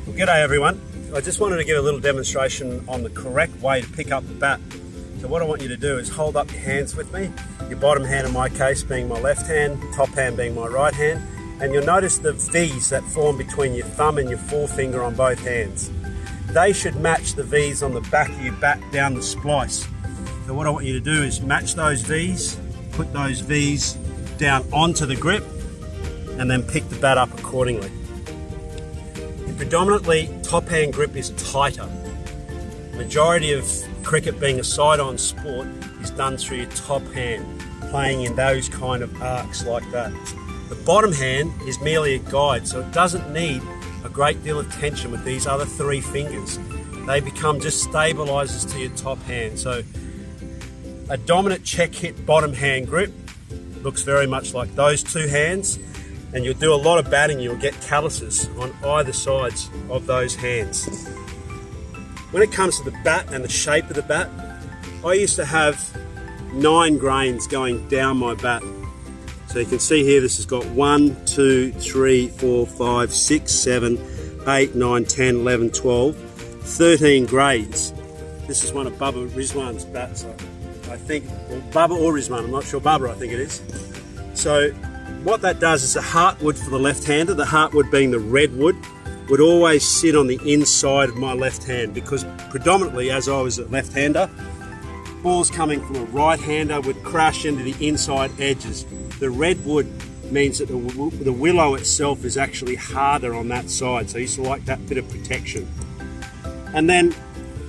Well, g'day everyone. I just wanted to give a little demonstration on the correct way to pick up the bat. So what I want you to do is hold up your hands with me, your bottom hand in my case being my left hand, top hand being my right hand, and you'll notice the V's that form between your thumb and your forefinger on both hands. They should match the V's on the back of your bat down the splice. So what I want you to do is match those V's, put those V's down onto the grip, and then pick the bat up accordingly. Predominantly, top hand grip is tighter. Majority of cricket being a side-on sport is done through your top hand, playing in those kind of arcs like that. The bottom hand is merely a guide, so it doesn't need a great deal of tension with these other three fingers. They become just stabilizers to your top hand. So a dominant check hit bottom hand grip looks very much like those two hands, and you'll do a lot of batting, you'll get calluses on either sides of those hands. When it comes to the bat and the shape of the bat, I used to have 9 grains going down my bat. So you can see here this has got 1, 2, 3, 4, 5, 6, 7, 8, 9, 10, 11, 12, 13 grades. This is one of Bubba Rizwan's bats, I think, or Bubba or Rizwan, I'm not sure, Bubba I think it is. So what that does is the heartwood for the left-hander, the heartwood being the red wood, would always sit on the inside of my left hand, because predominantly as I was a left-hander, balls coming from a right-hander would crash into the inside edges. The red wood means that the willow itself is actually harder on that side, so I used to like that bit of protection. And then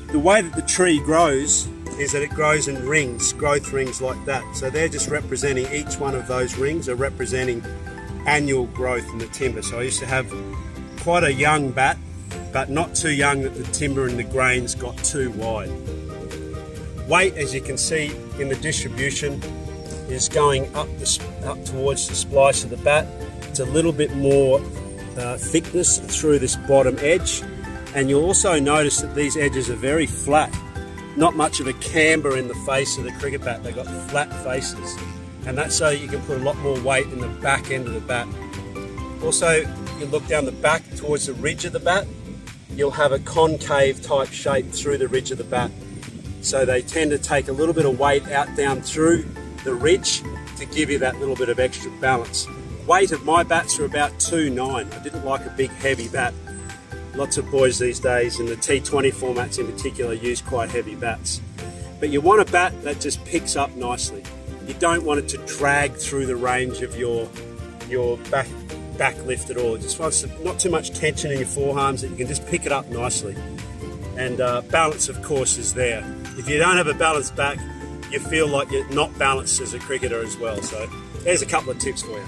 the way that the tree grows is that it grows in rings, growth rings like that. So they're just representing, each one of those rings are representing annual growth in the timber. So I used to have quite a young bat, but not too young that the timber and the grains got too wide. Weight, as you can see in the distribution, is going up towards the splice of the bat. It's a little bit more thickness through this bottom edge, and you'll also notice that these edges are very flat. Not much of a camber in the face of the cricket bat. They've got flat faces, and that's so you can put a lot more weight in the back end of the bat. Also, you look down the back towards the ridge of the bat, you'll have a concave type shape through the ridge of the bat. So they tend to take a little bit of weight out down through the ridge to give you that little bit of extra balance. Weight of my bats are about 2.9. I didn't like a big heavy bat. Lots of boys these days, in the T20 formats in particular, use quite heavy bats. But you want a bat that just picks up nicely. You don't want it to drag through the range of your back lift at all. It just wants not too much tension in your forearms, that you can just pick it up nicely. And balance, of course, is there. If you don't have a balanced back, you feel like you're not balanced as a cricketer as well. So there's a couple of tips for you.